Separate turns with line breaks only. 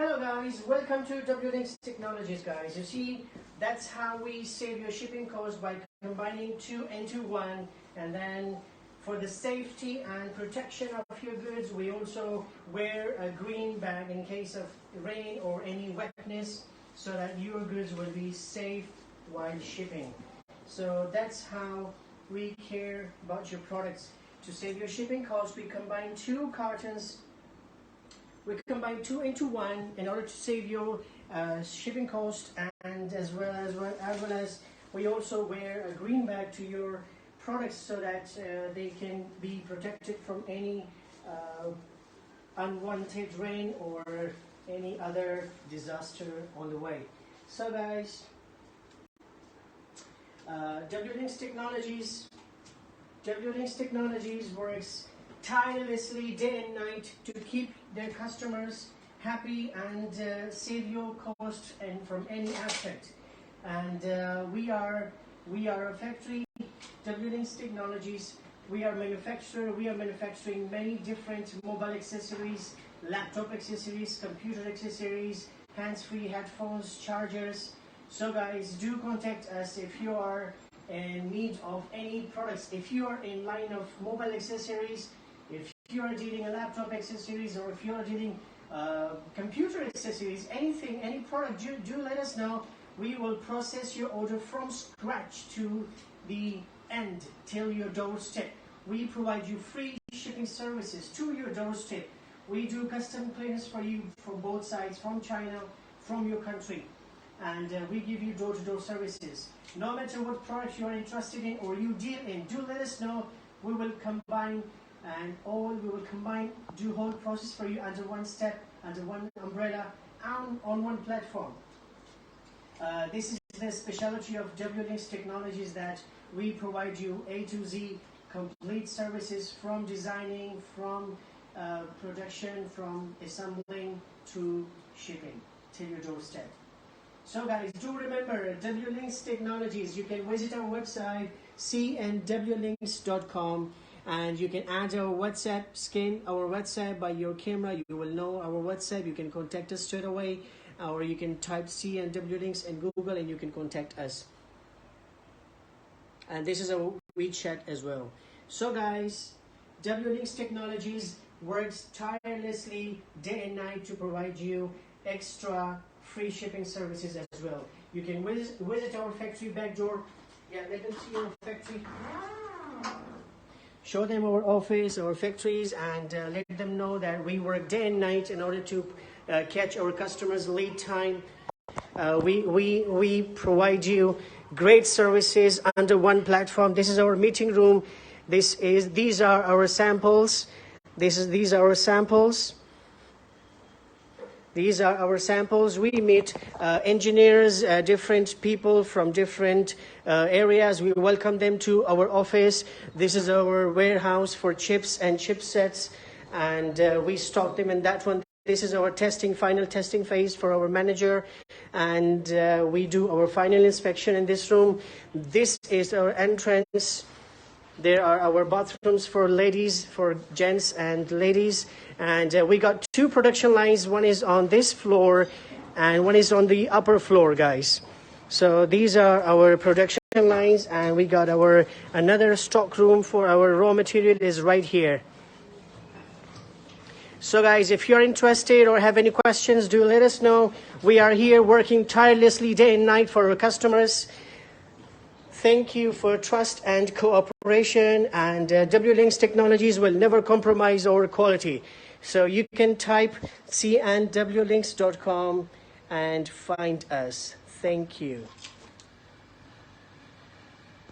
Hello guys, welcome to WLinks Technologies guys. You see, that's how we save your shipping cost by combining two into one, and then for the safety and protection of your goods, we also wear a green bag in case of rain or any wetness so that your goods will be safe while shipping. So that's how we care about your products. To save your shipping cost, we combine two cartons. We combine two into one in order to save your shipping cost, and as well as we also wear a green bag to your products so that they can be protected from any unwanted rain or any other disaster on the way. So guys, WLinks Technologies works tirelessly day and night to keep their customers happy and save your cost and from any aspect. And we are a factory, WLinks Technologies. We are manufacturing many different mobile accessories, laptop accessories, computer accessories, hands-free headphones, chargers. So guys, do contact us if you are in need of any products. If you are in line of mobile accessories, if you are dealing a laptop accessories, or if you are dealing computer accessories, anything, any product, do let us know. We will process your order from scratch to the end till your doorstep. We provide you free shipping services to your doorstep. We do custom clearance for you from both sides, from China, from your country, and we give you door-to-door services. No matter what product you are interested in or you deal in, do let us know. We will combine do whole process for you under one step, under one umbrella, and on one platform. This is the specialty of WLinks Technologies, that we provide you A to Z complete services, from designing, from production, from assembling to shipping till your doorstep. So guys, do remember WLinks Technologies. You can visit our website cnwlinks.com, and you can add our WhatsApp, scan our WhatsApp by your camera. You will know our WhatsApp. You can contact us straight away, or you can type CNWLinks in Google and you can contact us. And this is our WeChat as well. So guys, WLinks Technologies works tirelessly day and night to provide you extra free shipping services as well. You can visit our factory back door. Yeah, let them see our factory. Show them our office, our factories, and let them know that we work day and night in order to catch our customers' lead time. We provide you great services under one platform. This is our meeting room. These are our samples. These are our samples. These are our samples. We meet engineers, different people from different areas. We welcome them to our office. This is our warehouse for chips and chipsets, and we stock them in that one. This is our final testing phase for our manager, and we do our final inspection in this room. This is our entrance. There are our bathrooms for ladies, for gents and ladies. And we got two production lines. One is on this floor and one is on the upper floor, guys. So these are our production lines, and we got our another stock room for our raw material is right here. So guys, if you're interested or have any questions, do let us know. We are here working tirelessly day and night for our customers. Thank you for trust and cooperation, and WLinks Technologies will never compromise our quality. So you can type cnwlinks.com and find us. Thank you.